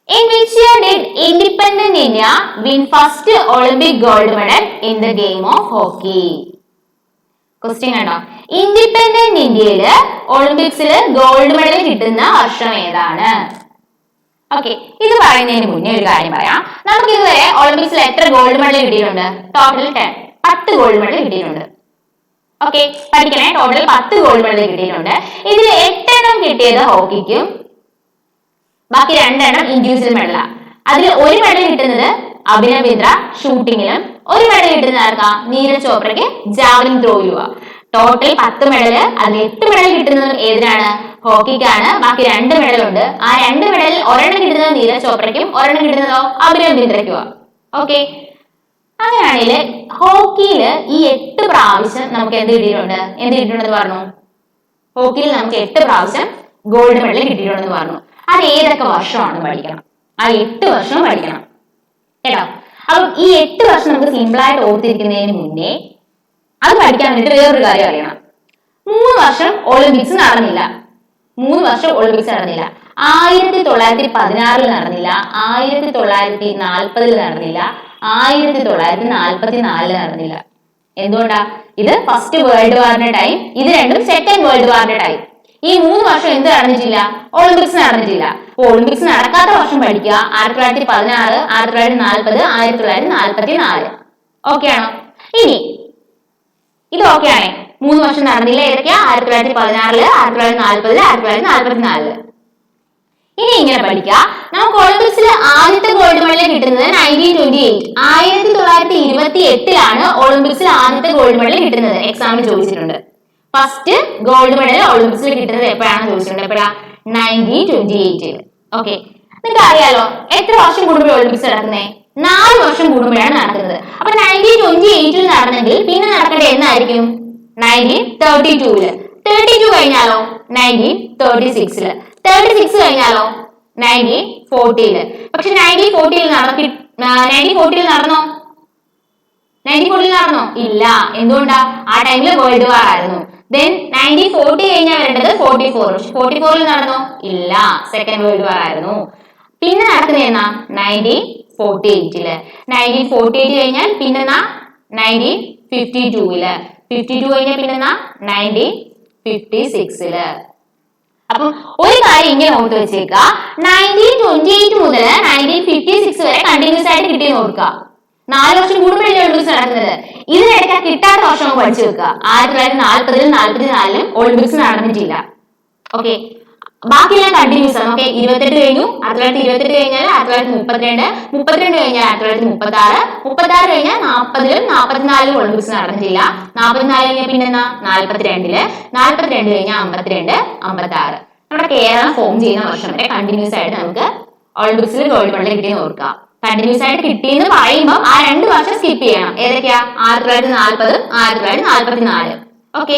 In which year did independent India win first Olympic gold medal in the game of hockey? Question കണ്ടോ? ഇൻഡിപെൻഡന്റ് ഇന്ത്യയില് ഒളിമ്പിക്സില് ഗോൾഡ് മെഡൽ കിട്ടുന്ന വർഷം ഏതാണ്? ഓക്കെ, ഇത് പറയുന്നതിന് മുന്നേ ഒരു കാര്യം പറയാം. നമുക്ക് ഇതുവരെ ഒളിമ്പിക്സിൽ എത്ര ഗോൾഡ് മെഡൽ കിട്ടിയിട്ടുണ്ട്? ടോട്ടൽ 10 ഗോൾഡ് മെഡൽ കിട്ടിയിട്ടുണ്ട്. ഓക്കെ, പഠിക്കണേ. ടോട്ടൽ 10 ഗോൾഡ് മെഡൽ കിട്ടിയിട്ടുണ്ട്. ഇതിൽ 8 എണ്ണം കിട്ടിയത് ഹോക്കിക്കും, ബാക്കി 2 എണ്ണം ഇൻഡിവിജ്വൽ മെഡലാ. അതിൽ ഒരു മെഡൽ കിട്ടുന്നത് അഭിനവ് ബിന്ദ്ര ഷൂട്ടിങ്ങിലും, ഒരു മെഡൽ കിട്ടുന്ന ആർക്കാ? നീരജ് ചോപ്രയ്ക്ക് ജാവലിൻ ത്രോയിലുവാ. Total 10 medal. അതിൽ 8 മെഡൽ കിട്ടുന്നതും ഏതിനാണ്? ഹോക്കിക്കാണ്. ബാക്കി 2 മെഡലുണ്ട്. ആ 2 മെഡലിൽ ഒരെണ്ണം കിട്ടുന്നത് നീരജ് ചോപ്രയ്ക്കും, ഒരെണ്ണം കിട്ടുന്നതോ അഭിനവ് ബിന്ദ്രയ്ക്കുവാ. ഓക്കെ, അങ്ങനെയാണെങ്കിൽ ഹോക്കിയില് ഈ 8 പ്രാവശ്യം നമുക്ക് എന്ത് കിട്ടിയിട്ടുണ്ടെന്ന് പറഞ്ഞു? ഹോക്കിയിൽ നമുക്ക് 8 പ്രാവശ്യം ഗോൾഡ് മെഡൽ കിട്ടിയിട്ടുണ്ടെന്ന് പറഞ്ഞു. അത് ഏതൊക്കെ വർഷമാണ് പഠിക്കണം. ആ 8 വർഷം പഠിക്കണം കേട്ടോ. അപ്പം ഈ 8 വർഷം നമുക്ക് സിമ്പിൾ ആയിട്ട് ഓർത്തിരിക്കുന്നതിന് മുന്നേ അത് പഠിക്കാൻ വേണ്ടിട്ട് വേറൊരു കാര്യം അറിയണം. 3 വർഷം ഒളിമ്പിക്സ് നടന്നില്ല. 3 വർഷം ഒളിമ്പിക്സ് നടന്നില്ല. 1916 നടന്നില്ല, 1940 നടന്നില്ല, 1944 നടന്നില്ല. എന്തുകൊണ്ടാ? ഇത് ഫസ്റ്റ് വേൾഡ് വാറിന്റെ ടൈം, ഇത് രണ്ടും സെക്കൻഡ് വേൾഡ് വാറിന്റെ ടൈം. ഈ 3 വർഷം എന്ത് നടന്നിട്ടില്ല? ഒളിമ്പിക്സ് നടന്നിട്ടില്ല. അപ്പൊ ഒളിമ്പിക്സ് നടക്കാത്ത വർഷം പഠിക്കുക. 1916, 1940, 1944. ഓക്കെ ആണോ? ഇനി ഇത് ഓക്കെ ആണേ. 3 വർഷം നടന്നില്ല. ഏതൊക്കെയാ? 1916, 1940, 1944. ഇനി ഇങ്ങനെ പഠിക്കുക. നമുക്ക് ഒളിമ്പിക്സിൽ ആദ്യത്തെ ഗോൾഡ് മെഡൽ കിട്ടുന്നത് 1928. 1928 ഒളിമ്പിക്സിൽ ആദ്യത്തെ ഗോൾഡ് മെഡൽ കിട്ടുന്നത്. എക്സാമിന് ചോദിച്ചിട്ടുണ്ട്. ഫസ്റ്റ് ഗോൾഡ് മെഡൽ ഒളിമ്പിക്സിൽ കിട്ടുന്നത് എപ്പോഴാണ് ചോദിച്ചിട്ടുണ്ട്? എപ്പോഴാ? 1928. ഓക്കെ, നിങ്ങൾക്ക് അറിയാലോ എത്ര വർഷം കൂടുമ്പോൾ ഒളിമ്പിക്സ് നടക്കുന്നത്? 4 വർഷം കൂടുമ്പോഴാണ് നടക്കുന്നത്. അപ്പൊ 1928 നടന്നെങ്കിൽ പിന്നെ നടക്കേണ്ടത് എന്നായിരിക്കും? 1932. 32 കഴിഞ്ഞാലോ 1936. 36 കഴിഞ്ഞാലോ 1940. പക്ഷെ 1940 നടന്നോ? 1940 നടന്നോ? ഇല്ല. എന്തുകൊണ്ടാ? ആ ടൈമിൽ വേൾഡ് വാർ ആയിരുന്നു. ദെൻ 1940 കഴിഞ്ഞാൽ വരേണ്ടത് 44. 44 നടന്നോ? ഇല്ല, സെക്കൻഡ് വേൾഡ് വാർ ആയിരുന്നു. പിന്നെ നടക്കുന്നത് എന്നാ? 1948. 1948 കഴിഞ്ഞാൽ പിന്നെന്നാ? 1952. 52 കഴിഞ്ഞാൽ പിന്നെന്നാ? 1956. അപ്പം ഒരു കാര്യം ഇങ്ങനെ ഓർത്ത് വെച്ചേക്കുക, 1928 മുതൽ 1956 വരെ കണ്ടിന്യൂസ് ആയിട്ട് കിട്ടിയെന്ന് ഓർക്കുക. 4 വർഷം കൂടുമ്പോഴല്ലേ ഒളിമ്പിക്സ് നടക്കുന്നത്. ഇതിനിടയ്ക്ക് കിട്ടാത്ത വർഷം പഠിച്ചു വെക്കുക. 1940-ലും 1944-ലും ഒളിമ്പിക്സ് നടന്നിട്ടില്ല. ഓക്കെ, ബാക്കിയെല്ലാം കണ്ടിന്യൂസ് ആണ്. ഓക്കെ, 28 കഴിഞ്ഞു, 1928 കഴിഞ്ഞാൽ 1932, 32 കഴിഞ്ഞാൽ 1936, 36 കഴിഞ്ഞാൽ 40-ലും 44-ലും ഒളിമ്പിക്സ് നടന്നിട്ടില്ല. 44 കഴിഞ്ഞാൽ പിന്നെന്താ 42-ല്, 42 കഴിഞ്ഞാൽ 52, 56. നമ്മുടെ കേരളം ഫോം ചെയ്യുന്ന വർഷം വരെ കണ്ടിന്യൂസ് ആയിട്ട് നമുക്ക് ഒളിമ്പിക്സിൽ ഗോൾഡ് മെഡൽ കിട്ടിയെന്ന് ഓർക്കുക. കണ്ടിന്യൂസ് ആയിട്ട് കിട്ടിയെന്ന് പറയുമ്പോൾ ആ 2 വർഷം സ്കിപ്പ് ചെയ്യണം. ഏതൊക്കെയാ? 1940, 1944. ഓക്കെ,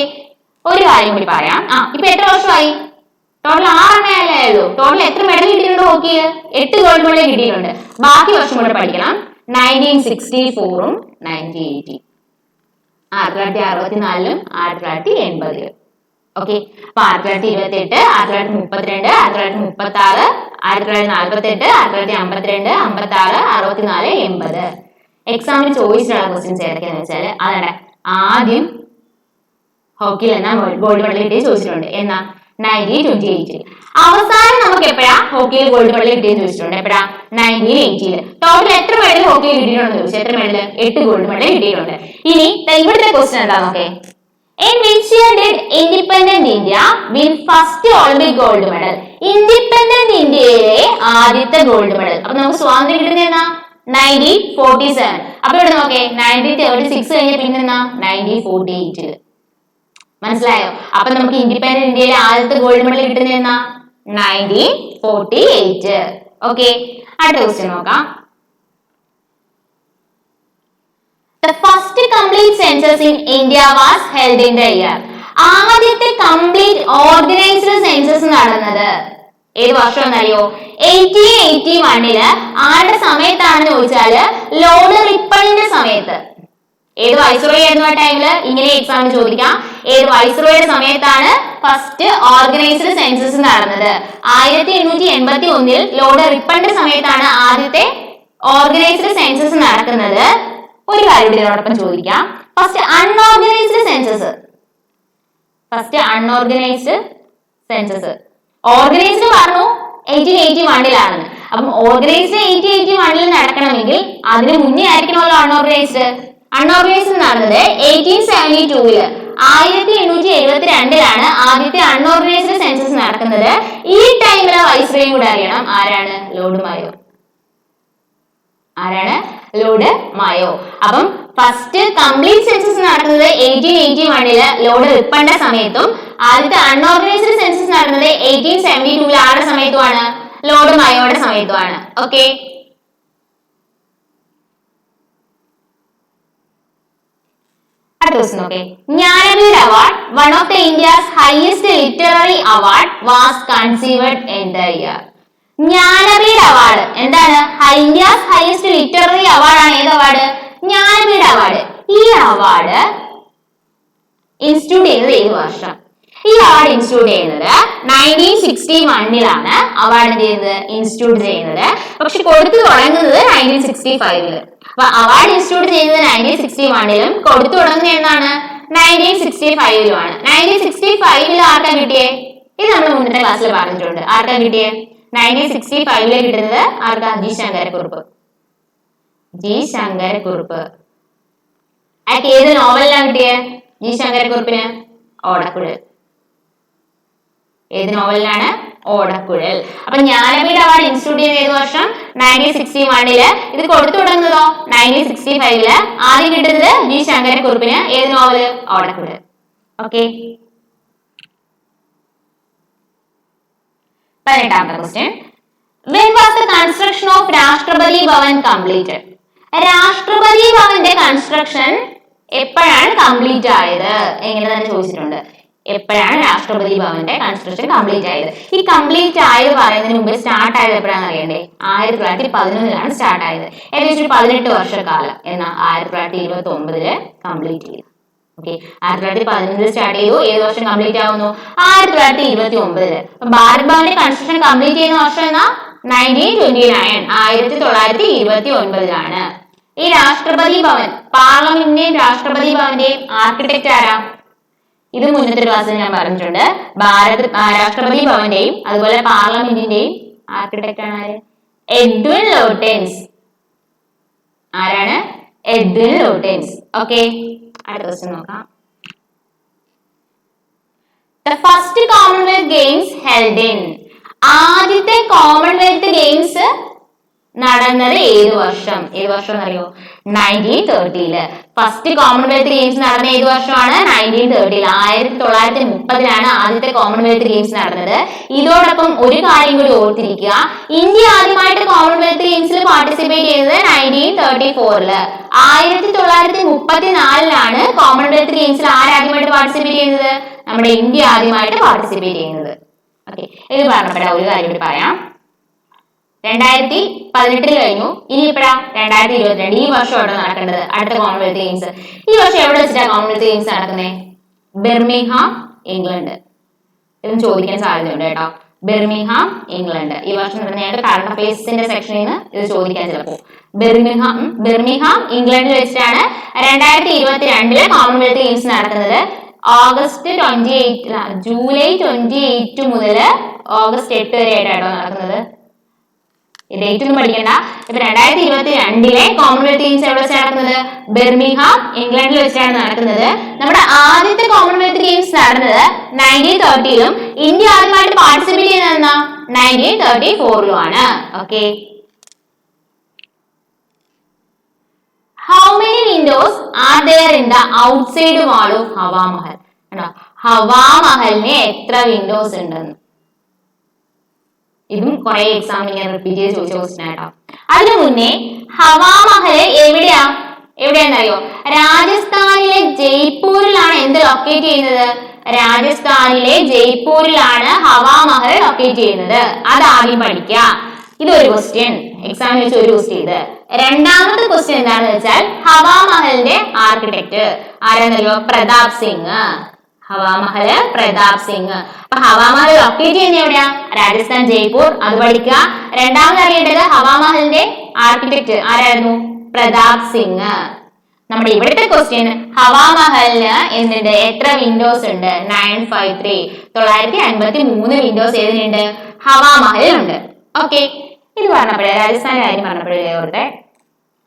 ഒരു കാര്യം കൂടി പറയാം. ഇപ്പൊ എത്ര വർഷമായി? ടോട്ടൽ 6 എണ്ണയല്ലേ ഉള്ളൂ. ടോട്ടൽ എത്ര മെഡൽ കിട്ടിയിട്ടുണ്ട് ഹോക്കിയിൽ? 8 ഗോൾഡ് മെഡൽ കിട്ടിയിട്ടുണ്ട്. ബാക്കി വർഷം കൂടെ പഠിക്കണം. 1964-ഉം 1980, 1964-ലും 1980-ലും. ഓക്കെ, അപ്പൊ 1928, 1932, 1936, 1948, 1952, 56, 64, 80. എക്സാമിന് ചോദിച്ചിട്ടുള്ള ക്വസ്റ്റ്യൻസ് ഏതൊക്കെയാന്ന് വെച്ചാൽ അതാണ്. ആദ്യം ഹോക്കിയിൽ എന്നാ ഗോൾഡ് മെഡൽ കിട്ടിയ ചോദിച്ചിട്ടുണ്ട്. എന്നാ 1928. അവസാനം നമുക്ക് എപ്പോഴാ ഹോക്കിയിൽ ഗോൾഡ് മെഡൽ കിട്ടിയെന്ന് ചോദിച്ചിട്ടുണ്ട്. എപ്പോഴാ? 1980. ടോട്ടൽ എത്ര മെഡൽ ഹോക്കിയിൽ കിട്ടിയിട്ടുണ്ടെന്ന് ചോദിച്ചു. എത്ര മെഡൽ? 8 ഗോൾഡ് മെഡൽ കിട്ടിയിട്ടുണ്ട്. ഇനി ഇവിടുത്തെ ക്വസ്റ്റ്യൻ എന്താ നോക്കേ. In which year did independent India win first Olympic gold medal? Independent ഇന്ത്യയിലെ ആദ്യത്തെ ഗോൾഡ് മെഡൽ. അപ്പൊ നമുക്ക് സ്വാതന്ത്ര്യം കിട്ടുന്നത് എന്നാ? 1947. അപ്പൊ ഇവിടെ നോക്കേ, 1936 കഴിഞ്ഞ പിന്നെന്നാ 1948. മനസ്സിലായോ? അപ്പൊ നമുക്ക് ഇൻഡിപെൻഡന്റ് ഇന്ത്യയിലെ ആദ്യത്തെ ഗോൾഡ് മെഡൽ കിട്ടുന്നത് എന്നാ? 1948. ഓക്കെ, അടുത്ത ക്വസ്റ്റ്യൻ നോക്കാം. The first complete census in India was held in the year. ആദ്യത്തെ കംപ്ലീറ്റ് ഓർഗനൈസ്ഡ് സെൻസസ് നടന്നത് ഏത് വർഷം എന്നറിയോ? 1881-ല്. ആരുടെ സമയത്താണെന്ന് ചോദിച്ചാല് ലോർഡ് റിപ്പണിന്റെ സമയത്ത്. ഏത് വൈസ്രോയി ആയിരുന്നു ആ ടൈമില്? ഇങ്ങനെ എക്സാമിന് ചോദിക്കാം. ഏത് വൈസ്രോയുടെ സമയത്താണ് ഫസ്റ്റ് ഓർഗനൈസ്ഡ് സെൻസസ് നടന്നത്? 1881-ൽ ലോർഡ് റിപ്പണിന്റെ സമയത്താണ് ആദ്യത്തെ ഓർഗനൈസ്ഡ് സെൻസസ് നടക്കുന്നത്. ഒരു കാര്യം ഇതിനോടൊപ്പം ചോദിക്കാം. First unorganised census. ഓർഗനൈസ്ഡ് പറഞ്ഞു 1881-ലാണെന്ന്. അപ്പം ഓർഗനൈസ്ഡ് 1881-ൽ നടക്കണമെങ്കിൽ അതിന് മുന്നേ ആയിരിക്കണമല്ലോ അൺഓർഗനൈസ്ഡ്. അൺഓർഗനൈസ്ഡ് നടന്നത് 1872-ല്. 1872-ലാണ് ആദ്യത്തെ അൺഓർഗനൈസ്ഡ് സെൻസസ് നടക്കുന്നത്. ഈ ടൈമിലെ വൈസ്രോയും കൂടെ അറിയണം. ആരാണ്? ലോർഡ് മായോ. ലോർഡ് മായോ. അപ്പം ഫസ്റ്റ് കംപ്ലീറ്റ് സെൻസസ് നടക്കുന്നത് 1881-ല് ലോർഡ് റിപ്പണിന്റെ സമയത്തും ആദ്യത്തെ അൺഓർഗനൈസ്ഡ് സെൻസസ് നടന്നത് 1872-ൽ ആരുടെ സമയത്തുമാണ്? ലോർഡ് മായോയുടെ സമയത്തുമാണ്. ഓക്കെ, അടുത്ത ക്വസ്റ്റ്യൻ നോക്കേ. Jnanpith award, one of the India's highest literary award, was conceived in the year. Jnanpith award എന്താണ്? ഇന്ത്യസ് ഹൈയസ്റ്റ് ലിറ്റററി അവാർഡാണ്. ഏത് അവാർഡ്? ജ്ഞാനപീഠ അവാർഡ്. ഈ അവാർഡ് ഇൻസ്റ്റിറ്റ്യൂട്ട് ചെയ്യുന്നത് ഏത് വർഷം? ഈ അവാർഡ് ഇൻസ്റ്റിറ്റ്യൂട്ട് ചെയ്യുന്നത് 1961-ലാണ്. അവാർഡ് ചെയ്യുന്നത് ഇൻസ്റ്റിറ്റ്യൂട്ട് ചെയ്യുന്നത്. പക്ഷെ കൊടുത്തു തുടങ്ങുന്നത് 1965-ല്. അപ്പൊ അവാർഡ് ഇൻസ്റ്റിറ്റ്യൂട്ട് ചെയ്യുന്നത് 1961-ലും കൊടുത്തു തുടങ്ങുന്നത് എന്നാണ്? 1965-ലുമാണ്. 1965-ല് ആർക്കാ കിട്ടിയേ? ഇത് നമ്മൾ മുന്നത്തെ ക്ലാസ്സിൽ പറഞ്ഞിട്ടുണ്ട്. ആർക്കാ കിട്ടിയേ? 1965-ല് കിട്ടുന്നത് ആർക്കാ? ജി ശങ്കരക്കുറുപ്പ്. അയാൾക്ക് ഏത് നോവലിലാണ് കിട്ടിയത്? ജി ശങ്കരക്കുറുപ്പിന് ഓടക്കുഴൽ. ഏത് നോവലിലാണ്? ഓടക്കുഴൽ. അപ്പൊ ജ്ഞാനപീഠ അവാർഡ് ഇൻസ്റ്റിറ്റ്യൂട്ട് ചെയ്യുന്ന ഏത് വർഷം? 1961-ല്. ഇത് കൊടുത്തു തുടങ്ങുന്നതോ 1965-ല്. ആദ്യം കിട്ടുന്നത് ജി ശങ്കരക്കുറുപ്പിന്. ഏത് നോവല്? ഓടക്കുഴൽ. ഓക്കെ, 18ാമത്തെ question. When was the construction of രാഷ്ട്രപതി ഭവൻ completed? രാഷ്ട്രപതി ഭവന്റെ കൺസ്ട്രക്ഷൻ എപ്പോഴാണ് കംപ്ലീറ്റ് ആയത്? എങ്ങനെ തന്നെ ചോദിച്ചിട്ടുണ്ട്. എപ്പോഴാണ് രാഷ്ട്രപതി ഭവന്റെ കൺസ്ട്രക്ഷൻ കംപ്ലീറ്റ് ആയത്? ഈ കംപ്ലീറ്റ് ആയത് പറയുന്നതിന് മുമ്പ് സ്റ്റാർട്ട് ആയത് എപ്പോഴാണെന്ന് അറിയണ്ടേ? 1911-ലാണ് സ്റ്റാർട്ട് ആയത്. ഏകദേശം 18 വർഷക്കാലം. എന്നാൽ 1929-ല് കംപ്ലീറ്റ് ചെയ്തു. ഓക്കെ, 1911-ൽ സ്റ്റാർട്ട് ചെയ്തു. ഏത് വർഷം കംപ്ലീറ്റ് ആവുന്നു? 1929-ല്. ഭാരത് ഭവന്റെ കൺസ്ട്രക്ഷൻ കംപ്ലീറ്റ് ചെയ്യുന്ന വർഷം എന്നാ? 1929, 1929-ലാണ്. ഈ രാഷ്ട്രപതി ഭവൻ, പാർലമെന്റിന്റെയും രാഷ്ട്രപതി ഭവന്റെയും ആർക്കിടെക്ട് ആരാ? ഇത് മുന്നത്തെ ഒരു ക്ലാസ്സിൽ ഞാൻ പറഞ്ഞിട്ടുണ്ട്. രാഷ്ട്രപതി ഭവന്റെയും അതുപോലെ പാർലമെന്റിന്റെയും ആർക്കിടെക്ട് ആണ് ആര്? എഡ്വിൻ ലോട്ടൻസ്. ആരാണ്? എഡ്വിൻ ലോട്ടൻസ്. ഓക്കെ, അടുത്ത ക്വസ്റ്റ്യൻ നോക്കാം. The first Commonwealth Games held in. ആദ്യത്തെ കോമൺവെൽത്ത് ഗെയിംസ് നടന്നത് ഏത് വർഷം? ഏത് വർഷം എന്നറിയോ? 1930. ഫസ്റ്റ് കോമൺവെൽത്ത് ഗെയിംസ് നടന്ന ഏത് വർഷമാണ്? 1930. 1930 ആദ്യത്തെ കോമൺവെൽത്ത് ഗെയിംസ് നടന്നത്. ഇതോടൊപ്പം ഒരു കാര്യം കൂടി ഓർത്തിരിക്കുക, ഇന്ത്യ ആദ്യമായിട്ട് കോമൺവെൽത്ത് ഗെയിംസിൽ പാർട്ടിസിപ്പേറ്റ് ചെയ്തത് 1934. 1934 കോമൺവെൽത്ത് ഗെയിംസിൽ ആരാദ്യമായിട്ട് പാർട്ടിസിപ്പേറ്റ് ചെയ്യുന്നത്? നമ്മുടെ ഇന്ത്യ ആദ്യമായിട്ട് പാർട്ടിസിപ്പേറ്റ് ചെയ്യുന്നത്. ഓക്കെ, ഇത് പറഞ്ഞപ്പോഴാ ഒരു കാര്യം കൂടി പറയാം. 2018 കഴിഞ്ഞു, ഇനി ഇപ്പഴാ 2022. ഈ വർഷം എവിടെ നടക്കേണ്ടത്? അടുത്ത കോമൺവെൽത്ത് ഗെയിംസ് ഈ വർഷം എവിടെ വെച്ചിട്ടാണ് കോമൺവെൽത്ത് ഗെയിംസ് നടക്കുന്നത്? Birmingham, England. ഇതും ചോദിക്കാൻ സാധ്യതയുണ്ട് കേട്ടോ. Birmingham, England. ഈ വർഷം നടന്ന കറണ്ട് അഫയേഴ്സിന്റെ സെക്ഷനിൽ നിന്ന് ഇത് ചോദിക്കാൻ ചിലപ്പോ. ബിർമിംഗ്ഹാം ഇംഗ്ലണ്ടിൽ വെച്ചിട്ടാണ് 2022 കോമൺവെൽത്ത് ഗെയിംസ് നടക്കുന്നത്. ജൂലൈ 28 മുതൽ ഓഗസ്റ്റ് 8 വരെ ആയിട്ടാണോ നടക്കുന്നത്? ഡേറ്റ് ഒന്നും പഠിക്കണ്ട. ഇപ്പൊ 2022 കോമൺവെൽത്ത് ഗെയിംസ് എവിടെ വെച്ചാണ് നടക്കുന്നത്? ബിർമിംഗ്ഹാം, ഇംഗ്ലണ്ടിൽ വെച്ചാണ് നടക്കുന്നത്. നമ്മുടെ ആദ്യത്തെ കോമൺവെൽത്ത് ഗെയിംസ് നടന്നത് 1930 ഇന്ത്യ ആദ്യമായിട്ട് പാർട്ടിസിപ്പേറ്റ് ചെയ്യുന്നത് 1934 okay. How many windows are there in the outside wall of Hawa Mahal? ഹവാ മഹലിന് എത്ര വിൻഡോസ് ഉണ്ടെന്ന് ഇതും കുറെ എക്സാമിന് ഞാൻ റിപ്പീറ്റ് ചെയ്ത് ചോദിച്ച ക്വസ്റ്റ്യൻ ആട്ടോ. അതിനു മുന്നേ ഹവാ മഹൽ എവിടെയാണെന്നറിയോ? രാജസ്ഥാനിലെ ജയ്പൂരിലാണ് എന്ത് ലൊക്കേറ്റ് ചെയ്യുന്നത്? രാജസ്ഥാനിലെ ജയ്പൂരിലാണ് ഹവാ മഹൽ ലൊക്കേറ്റ് ചെയ്യുന്നത്. അത് ആദ്യം പഠിക്കുക. ഇതൊരു ക്വസ്റ്റ്യൻ, എക്സാമിന് വെച്ച് ഒരു ക്വസ്റ്റ്യൻ ഇത്. രണ്ടാമത്തെ ക്വസ്റ്റ്യൻ എന്താണെന്ന് വെച്ചാൽ ഹവാ മഹലിന്റെ ആർക്കിടെക്ട് ആരാന്നറിയോ? പ്രതാപ് സിംഗ്. ഹവാ മഹൽ പ്രതാപ് സിംഗ്. അപ്പൊ ഹവാ മഹൽ ലൊക്കേറ്റ് ചെയ്യുന്നത് എവിടെയാ? രാജസ്ഥാൻ, ജയ്പൂർ. അത് പഠിക്കുക. രണ്ടാമത് അറിയേണ്ടത് ഹവാ മഹലിന്റെ ആർക്കിടെക്ട് ആരായിരുന്നു? പ്രതാപ് സിംഗ്. നമ്മുടെ ഇവിടുത്തെ ക്വസ്റ്റ്യൻ ഹവാ മഹലിന് എന്തുണ്ട്? എത്ര വിൻഡോസ് ഉണ്ട്? 953. 953 വിൻഡോസ് ഏതിനുണ്ട്? ഹവാ മഹലിനുണ്ട്. ഓക്കെ, ഇത് പറഞ്ഞപ്പോഴേ രാജസ്ഥാന്റെ കാര്യം പറഞ്ഞപ്പോഴേ ഓർത്തെ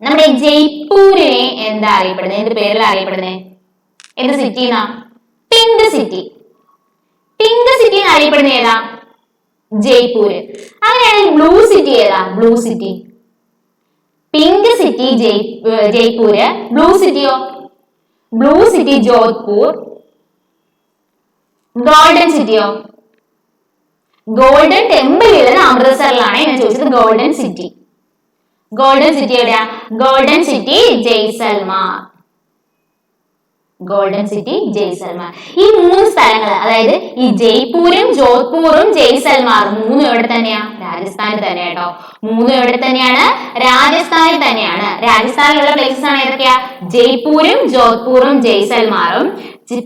നമ്മുടെ ജയ്പൂരിനെ എന്താ അറിയപ്പെടുന്നത്? എന്ത് പേരിൽ അറിയപ്പെടുന്നത്? എന്ത് സിറ്റി എന്നാ? Pink city. പിങ്ക് സിറ്റി എന്ന് അറിയപ്പെടുന്ന ഏതാ? ജയ്പൂര്. അങ്ങനെയാണെങ്കിൽ ബ്ലൂ സിറ്റി ഏതാ? Blue city. Pink city Jaipur. Blue സിറ്റിയോ? Blue city Jodhpur. ഗോൾഡൻ സിറ്റിയോ? ഗോൾഡൻ ടെമ്പിൾ ഉള്ളത് അമൃത്സറിലാണ്. ഞാൻ ചോദിച്ചത് ഗോൾഡൻ സിറ്റി. ഗോൾഡൻ സിറ്റി എവിടെയാ? Golden city Jaisalmer. Golden city Jaisalmer. ഈ മൂന്ന് സ്ഥലങ്ങൾ, അതായത് ഈ ജയ്പൂരും ജോധ്പൂറും ജയ്സൽമാറും മൂന്നും എവിടെ തന്നെയാ? രാജസ്ഥാനിൽ തന്നെ കേട്ടോ. മൂന്നും എവിടെ തന്നെയാണ്? രാജസ്ഥാനിൽ തന്നെയാണ്. രാജസ്ഥാനിലുള്ള പ്ലേസസ് ആണ് ഏതൊക്കെയാ? ജയ്പൂരും ജോധ്പൂറും ജയ്സൽമാറും.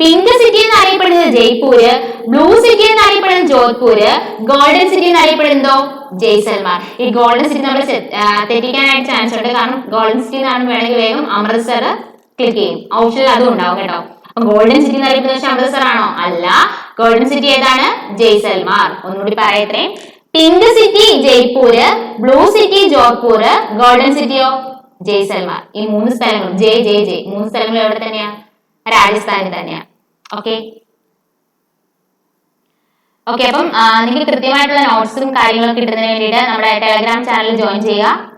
പിങ്ക് സിറ്റി എന്ന് അറിയപ്പെടുന്നത് ജയ്പൂര്, ബ്ലൂ സിറ്റി എന്ന് അറിയപ്പെടുന്നത് ജോധ്പൂര്, ഗോൾഡൻ സിറ്റി എന്ന് അറിയപ്പെടുന്നതോ ജയ്സൽമാർ. ഈ ഗോൾഡൻ സിറ്റി നമ്മൾ തെറ്റിക്കാനായിട്ട് ചാൻസ് ഉണ്ട്. കാരണം ഗോൾഡൻ സിറ്റി എന്നാണ് വേണമെങ്കിൽ വേഗം അമൃത്സർ ക്ലിക്ക് ചെയ്യും. ഓപ്ഷനിൽ അതും ഉണ്ടാവും കേട്ടോ. അപ്പൊ ഗോൾഡൻ സിറ്റി എന്ന് അറിയപ്പെടുന്നത് അമൃത്സർ ആണോ? അല്ല. ഗോൾഡൻ സിറ്റി ഏതാണ്? ജയ്സൽമാർ. ഒന്നുകൂടി പറയത്രേ. Pink city Jaipur, blue city Jodhpur, golden സിറ്റിയോ ജയ്സൽമാർ. ഈ മൂന്ന് സ്ഥലങ്ങളും മൂന്ന് സ്ഥലങ്ങളും എവിടെ തന്നെയാ? രാജസ്ഥാനിൽ തന്നെയാണ്. ഓക്കെ, അപ്പം നിങ്ങൾക്ക് കൃത്യമായിട്ടുള്ള നോട്ട്സും കാര്യങ്ങളൊക്കെ കിട്ടുന്നതിന് വേണ്ടിയിട്ട് നമ്മുടെ ടെലഗ്രാം ചാനൽ ജോയിൻ ചെയ്യുക.